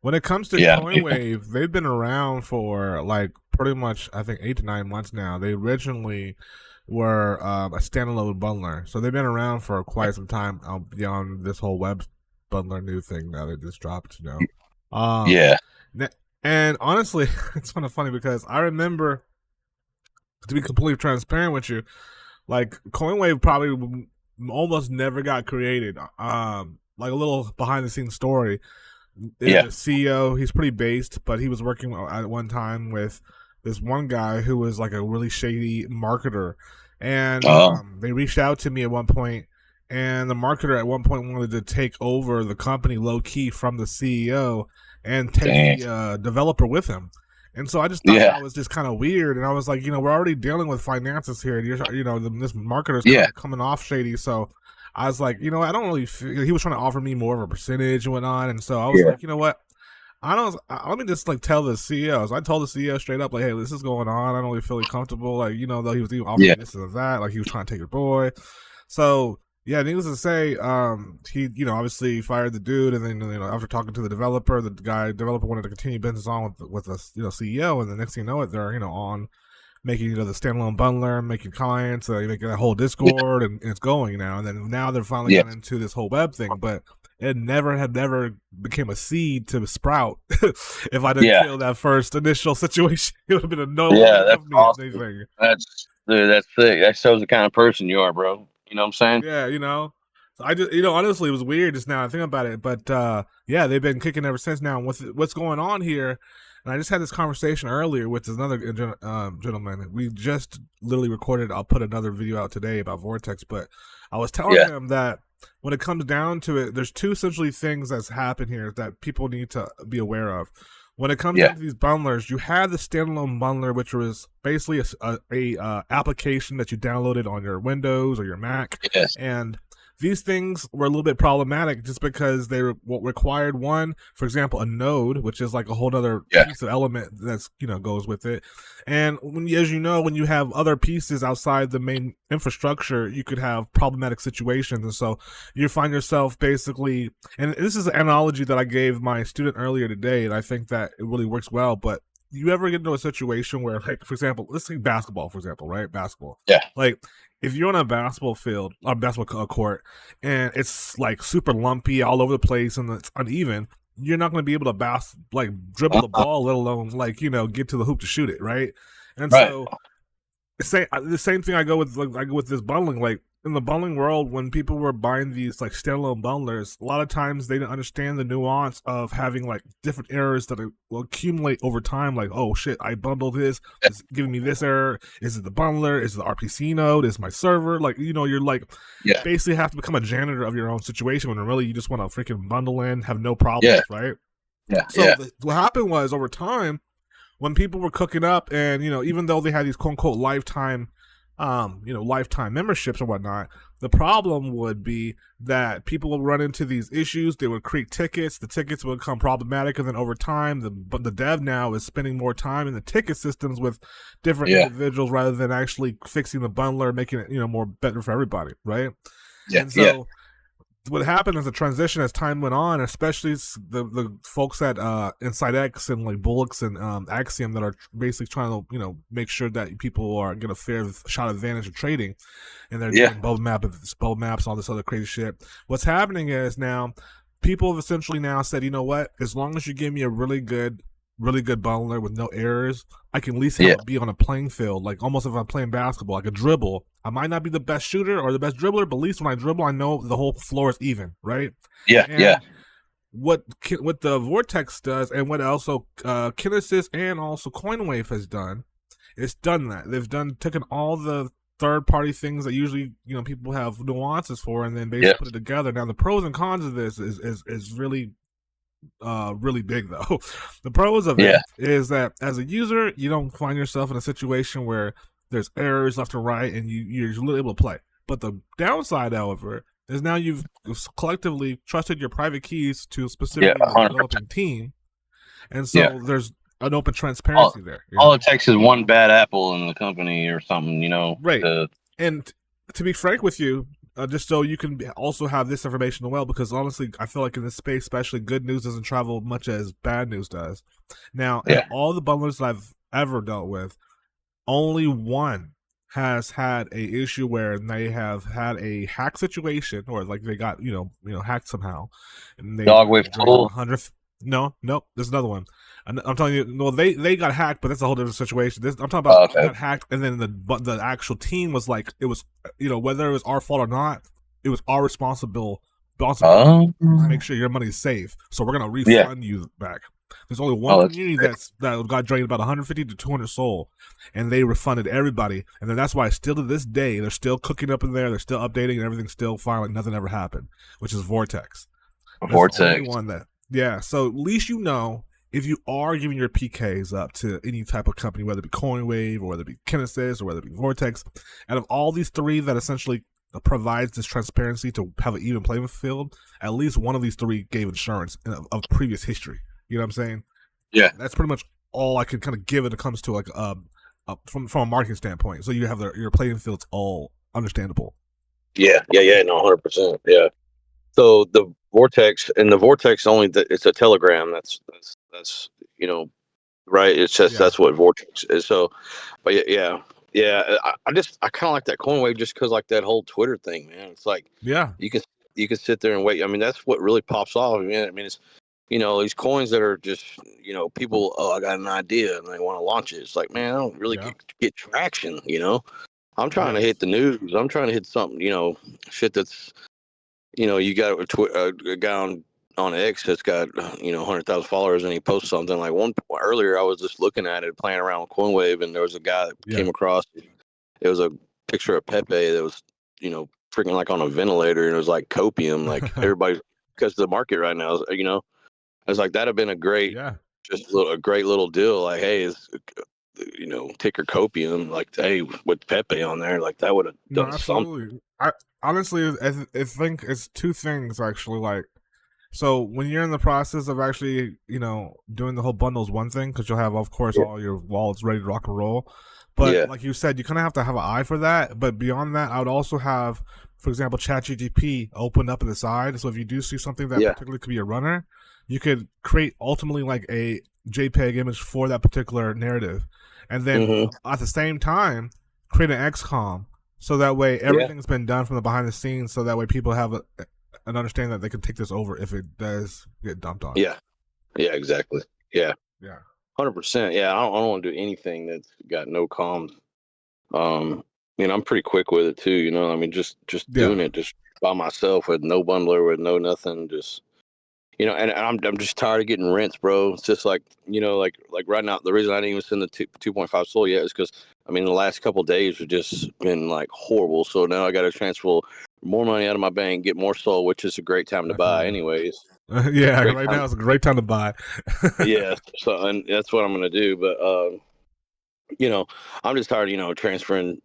When it comes to Yeah. Coinwave, they've been around for like pretty much, I think, 8 to 9 months now. They originally were a standalone bundler, so they've been around for quite some time beyond this whole web bundler new thing that they just dropped. Um, Yeah. and honestly, it's kind of funny because I remember, to be completely transparent with you, like Coinwave probably almost never got created. Like a little behind the scenes story. Yeah. The CEO, he's pretty based, but he was working at one time with this one guy who was like a really shady marketer, and Oh, they reached out to me at one point, and the marketer at one point wanted to take over the company low key from the CEO and take dang. the developer with him. And so I just thought Yeah. that was just kind of weird, and I was like, we're already dealing with finances here, and this marketer's kind Yeah. of coming off shady, so I was like, I don't really feel, he was trying to offer me more of a percentage and whatnot. And so I was Yeah. like, you know what? Let me just like tell the CEOs. I told the CEO straight up, like, hey, this is going on. I don't really feel comfortable. Like, though he was even offering Yeah. me this and that, like he was trying to take your boy. So, yeah, needless to say, he, obviously fired the dude. And then, after talking to the developer, developer wanted to continue business on with the, CEO. And the next thing you know it, they're, on making the standalone bundler, making clients, making that whole Yeah. Discord, and it's going now. And then now they're finally Yeah. got into this whole web thing, but it never became a seed to sprout. If I didn't Yeah. kill that first initial situation, it would have been a no-win Yeah. That's company if awesome. anything. That's dude, that's sick. That shows the kind of person you are, bro. You know what I'm saying? Yeah, So I just, honestly, it was weird just now. I think about it, but yeah, they've been kicking ever since. Now, with what's going on here, and I just had this conversation earlier with another gentleman. We just literally recorded. I'll put another video out today about Vortex, but I was telling Yeah. him that when it comes down to it, there's two essentially things that's happened here that people need to be aware of. When it comes Yeah. down to these bundlers, you had the standalone bundler, which was basically a application that you downloaded on your Windows or your Mac, Yes. and these things were a little bit problematic just because they required one, for example, a node, which is like a whole other Yeah. piece of element that's goes with it. And as when you have other pieces outside the main infrastructure, you could have problematic situations, and so you find yourself basically. And this is an analogy that I gave my student earlier today, and I think that it really works well. But you ever get into a situation where, like, for example, let's say basketball, for example, right? Basketball, Yeah. like if you're on a basketball field, a basketball court, and it's like super lumpy all over the place and it's uneven, you're not going to be able to dribble the Uh-huh. ball, let alone get to the hoop to shoot it, right? And Right. so the same thing I go with, like I go with this bundling. Like in the bundling world, when people were buying these like standalone bundlers, a lot of times they didn't understand the nuance of having like different errors that will accumulate over time. Like, oh shit, I bundled this. It's giving me this error. Is it the bundler? Is it the RPC node? Is it my server? Like, you're like Yeah. basically have to become a janitor of your own situation when really you just want to freaking bundle in, have no Yeah. problems, right? Yeah. So Yeah. what happened was over time, when people were cooking up, and even though they had these quote unquote lifetime lifetime memberships and whatnot, the problem would be that people would run into these issues. They would create tickets. The tickets would become problematic, and then over time, the dev now is spending more time in the ticket systems with different Yeah. individuals rather than actually fixing the bundler, making it more better for everybody, right? Yeah. And Yeah. so what happened as a transition as time went on, especially the folks at Inside X and like Bullocks and Axiom that are basically trying to make sure that people are get a fair shot advantage of trading, and they're Yeah. doing bubble maps, all this other crazy shit. What's happening is now people have essentially now said, you know what? As long as you give me a really good bundler with no errors, I can at least have Yeah. it be on a playing field, like almost if I'm playing basketball, like a dribble. I might not be the best shooter or the best dribbler, but at least when I dribble, I know the whole floor is even, right? Yeah. Yeah. And what the Vortex does, and what also Kinesis and also Coinwave has done, it's done that. They've taken all the third party things that usually people have nuances for, and then Yeah. basically put it together. Now the pros and cons of this is really really big though. The pros of it Yeah. is that as a user, you don't find yourself in a situation where there's errors left and right, and you're really able to play. But the downside, however, is now you've collectively trusted your private keys to Yeah. specifically the 100%. developing team, and Yeah. so there's an open All, transparency there. all it takes is one bad apple in the company or something, Right. to And to be frank with you, just so you can also have this information as well, because honestly, I feel like in this space, especially, good news doesn't travel much as bad news does. Now, out of Yeah. all the bundlers that I've ever dealt with, only one has had a issue where they have had a hack situation, or like they got hacked somehow, and they Dog with drained about tool. 100. No, nope. There's another one. I'm telling you, no, they got hacked, but that's a whole different situation. I'm talking about Okay. got hacked, and then the actual team was like, it was, whether it was our fault or not, it was our responsibility Oh. to make sure your money's safe. So we're gonna Yeah. refund you back. There's only one Oh, that's community that got drained about 150 to 200 soul, and they refunded everybody. And then that's why still to this day they're still cooking up in there, they're still updating, and everything's still fine, like nothing ever happened. Which is Vortex. That's the only Vortex. one that, yeah. So at least if you are giving your PKs up to any type of company, whether it be Coinwave or whether it be Kinesis or whether it be Vortex, out of all these three that essentially provides this transparency to have an even playing field, at least one of these three gave insurance of previous history. You know what I'm saying? Yeah. That's pretty much all I can kind of give it. It comes to like from a marketing standpoint. So you have your playing field's all understandable. Yeah. Yeah. Yeah. No, 100%. Yeah. So the vortex only it's a telegram. That's right. It's just Yeah, that's what vortex is. So, but yeah. I kind of like that Coinwave just because like that whole Twitter thing, man. It's like yeah, you can you can sit there and wait. I mean, that's what really pops off. Man. I mean, it's these coins that are just people. Oh, I got an idea and they want to launch it. It's like, man, I don't really yeah, get traction. I'm trying to hit yes. the news. I'm trying to hit something. Shit that's you got a guy on X that's got 100,000 followers, and he posts something like one earlier. I was just looking at it, playing around with Coinwave, and there was a guy that Yeah. came across. It was a picture of Pepe that was freaking like on a ventilator, and it was like copium, like everybody because the market right now, I was like that'd have been a great, Yeah. a great little deal. Like, hey, is ticker copium, like hey with Pepe on there, like that would have No, done something. absolutely. I honestly, I think it's two things actually. Like, so when you're in the process of actually, doing the whole bundle is one thing, because you'll have, of course, Yeah, all your wallets ready to rock and roll. But yeah, like you said, you kind of have to have an eye for that. But beyond that, I would also have, for example, ChatGPT opened up in the side. So if you do see something that yeah. particularly could be a runner, you could create ultimately like a JPEG image for that particular narrative, and then Hmm. at the same time create an XCOM. So that way Yeah, everything's been done from the behind the scenes. So that way people have an understanding that they can take this over if it does get dumped on. yeah. Yeah, exactly. Yeah, Yeah. 100%. Yeah, I don't want to do anything that's got no comms. Um, I'm pretty quick with it too. I mean, just doing Yeah. it just by myself with no bundler, with no nothing. Just and I'm just tired of getting rents, bro. It's just like like right now. The reason I didn't even send the 2.5 soul yet is because I mean the last couple of days have just been like horrible. So now I got to transfer more money out of my bank, get more soul, which is a great time to I feel buy, you. anyways. Yeah, Great right time. now is a great time to buy. Yeah, so and that's what I'm gonna do. But you know, I'm just tired, transferring,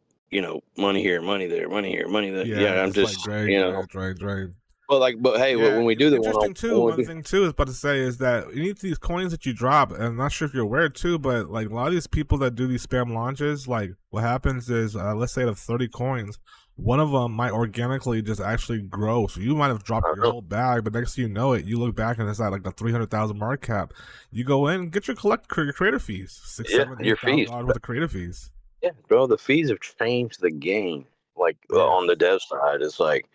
money here, money there, money here, money there. Yeah, Yeah, I'm just like just, drain, drain, drain, drain. but hey, Yeah, when we do the one, interesting too. when One we do, thing too is about to say is that any of these coins that you drop, and I'm not sure if you're aware too, but like a lot of these people that do these spam launches, like what happens is, let's say out of 30 coins, one of them might organically just actually grow. So you might have dropped I your don't whole bag, but next thing you know it, you look back and it's at like the 300,000 mark cap. You go in, get your your creator fees, six, know, seven, your eight thousand fees, dollars worth of creator fees. yeah, bro, the fees have changed the game, like Yes. on the dev side. It's like,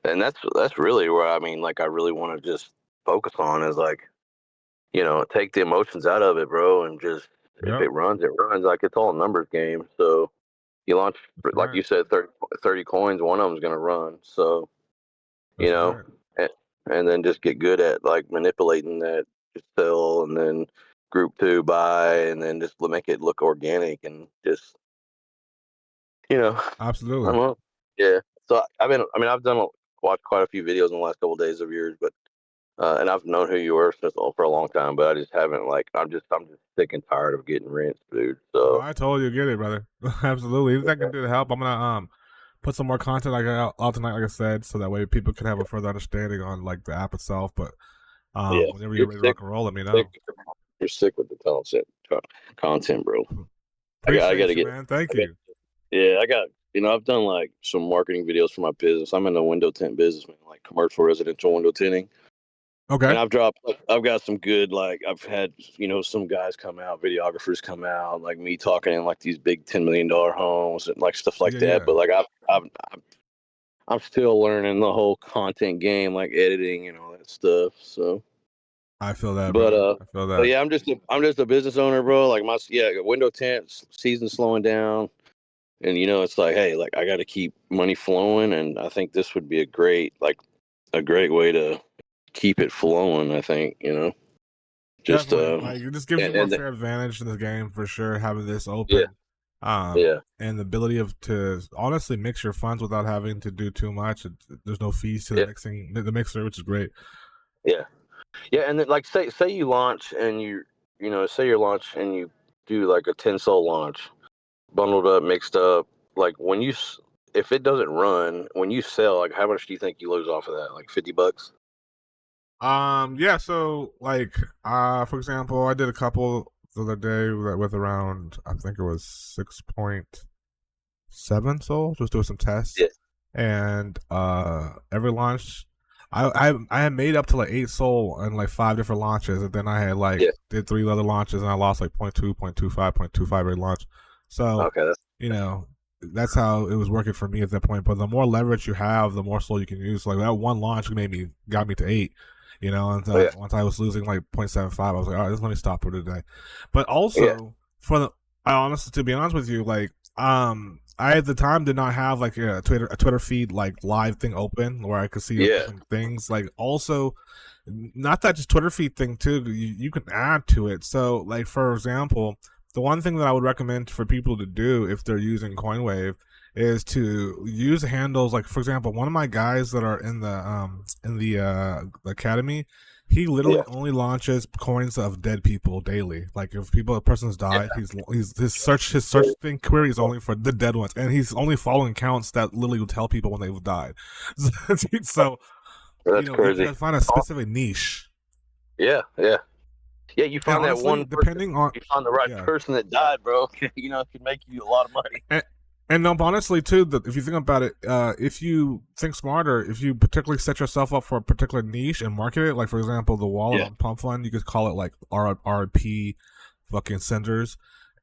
and that's really where I mean, like, I really want to just focus on is like, take the emotions out of it, bro, and just if Yep. it runs, it runs. Like it's all a numbers game. So you launch, That's like right. you said, 30 coins, one of them's gonna run. So you That's know, right. and, and then just get good at like manipulating that, just sell and then group two buy and then just make it look organic and just you know, I Absolutely. don't know. Yeah. So I mean, I've watched quite a few videos in the last couple of days of yours, but and I've known who you were since for a long time, but I just haven't like I'm just sick and tired of getting rinsed, dude. No, So I totally get it, brother. Absolutely. Anything I can do to help, I'm gonna put some more content like out tonight, like I said, so that way people can have a further understanding on like the app itself. But yeah, whenever you're you're ready to sick, rock and roll, let me sick, know. you're sick with the content, bro. I got Appreciate to you, get. man. Thank I got you. Yeah, I got I've done like some marketing videos for my business. I'm in the window tint business, man, like commercial residential window tinting. Okay. And I've got some good, like, I've had, some guys come out, videographers come out, like me talking in like these big $10 million homes and like stuff like Yeah, that. yeah. But like, I'm still learning the whole content game, like editing and all that stuff. So, I feel that, but, bro. I feel that. yeah, I'm just a business owner, bro. Like window tint season slowing down. And, it's like, hey, like I got to keep money flowing. And I think this would be a great way to keep it flowing. I think, just, Definitely. Like it just gives you and, more and fair advantage in the game for sure, having this yeah, open. yeah, And the ability to honestly mix your funds without having to do too much. There's no fees to yeah, the mixer, which is great. yeah, yeah. And then like, say you launch and say you launch and you do like a 10 soul launch, bundled up, mixed up, like if it doesn't run, when you sell, like how much do you think you lose off of that? Like $50? Yeah, so like for example, I did a couple the other day with around I think it was 6.7 soul, just doing some tests. Yeah, And every launch I had made up to like 8 soul in like 5 different launches, and then I had like yeah. did 3 other launches and I lost like 0.2, 0.25, 0.25 every launch. So, Okay, you know, that's how it was working for me at that point. But the more leverage you have, the more soul you can use. Like that one launch got me to 8. And oh, yeah, once I was losing like 0.75, I was like, all right, just let me stop for today. But yeah, also I honestly, to be honest with you, like I at the time did not have like a Twitter feed like live thing open where I could see like yeah, different things. Like also, not that just Twitter feed thing too. You can add to it. So like for example, the one thing that I would recommend for people to do if they're using Coinwave is to use handles like, for example, one of my guys that are in the academy, he literally yeah, only launches coins of dead people daily. Like if a person's died, he's his search thing query is only for the dead ones, and he's only following counts that literally will tell people when they've died. So that's you crazy. gotta find a specific niche. Yeah, yeah. Yeah, you And find that honestly, one person, depending on you find the right yeah, person that died, bro. It could make you a lot of money. and, and no, honestly too, that if you think about it, if you think smarter, if you particularly set yourself up for a particular niche and market it, like for example, the wallet Yeah, on Pump Fund, you could call it like RP fucking senders.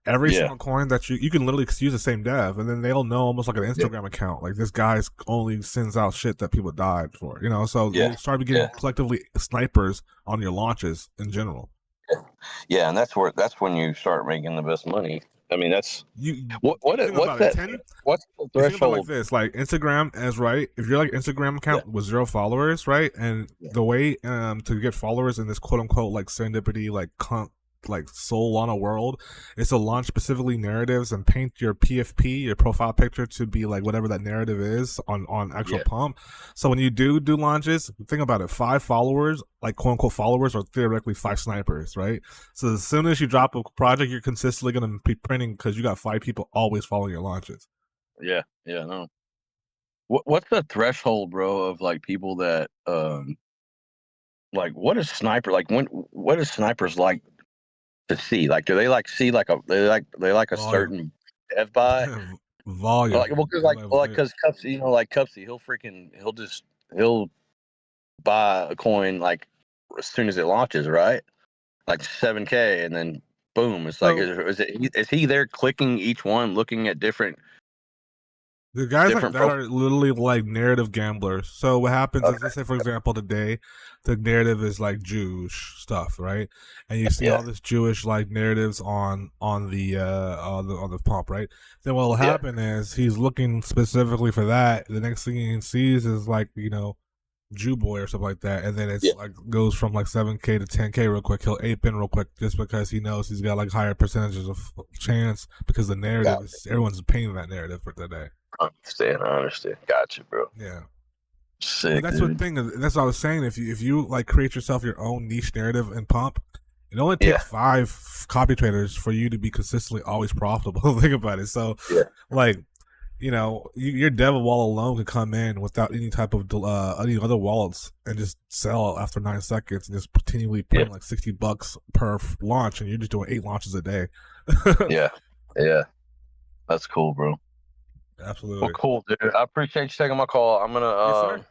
Every yeah, single coin that you can literally use the same dev, and then they'll know almost like an yeah, Instagram account. Like this guy's only sends out shit that people died for, So yeah, you'll start getting yeah, collectively snipers on your launches in general. yeah. And that's when you start making the best money. I mean, that's You think what's about it, that? 10. What's the You think about it like threshold? this, like Instagram is right. If you're like Instagram Yeah, account with 0 followers, right, and yeah, the way to get followers in this quote unquote like serendipity like Solana world is to launch specifically narratives and paint your PFP, your profile picture, to be like whatever that narrative is on actual yeah, pump. So when you do launches, think about it: 5 followers, like quote unquote followers, are theoretically 5 snipers, right? So as soon as you drop a project, you're consistently going to be printing because you got 5 people always following your launches. yeah, yeah. No. What's the threshold, bro, of like people that like what is sniper like? What is snipers like to see? Like, do they like see like they like a Volume. certain dev buy? Like, Volume. well, because They love they, Cupsy, like Cupsy, he'll buy a coin like as soon as it launches, right? Like 7K, and then boom, it's like so is he there clicking each one, looking at the guys like different that profiles? are literally like narrative gamblers. So what happens is, let's say for example today, the narrative is like Jewish stuff, right? And you see Yeah, all this Jewish like narratives on the pump, right? Then what will yeah, happen is he's looking specifically for that. The next thing he sees is like Jew boy or something like that, and then yeah, it's like goes from like 7K to 10K real quick. He'll ape in real quick just because he knows he's got like higher percentages of chance because the narrative got is everyone's painting that narrative for today. I understand. Gotcha, bro. Yeah. But Sick, that's what dude. thing. That's what I was saying. If you like create yourself your own niche narrative and pump, it only Yeah, takes 5 copy traders for you to be consistently always profitable. Think about it. So, yeah, like, your dev wall alone could come in without any type of any other wallets and just sell after 9 seconds and just continually yeah, print like $60 per launch, and you're just doing 8 launches a day. yeah, yeah. That's cool, bro. Absolutely. Well, cool, dude. I appreciate you taking my call. Yes, sir.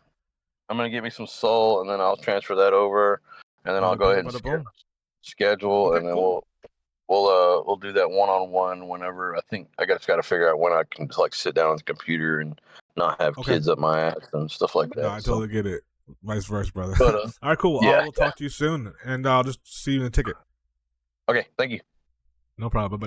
I'm gonna get me some soul, and then I'll transfer that over, and then I'll Bada go bing, ahead and bada boom. schedule, Okay, and then cool. we'll do that one on one whenever. I think I just got to figure out when I can just like sit down on the computer and not have Okay. kids up my ass and stuff like No, that. I So, totally get it. Vice versa, brother. but All right, cool. I yeah, will talk to you soon, and I'll just see you in the ticket. okay, thank you. No problem. But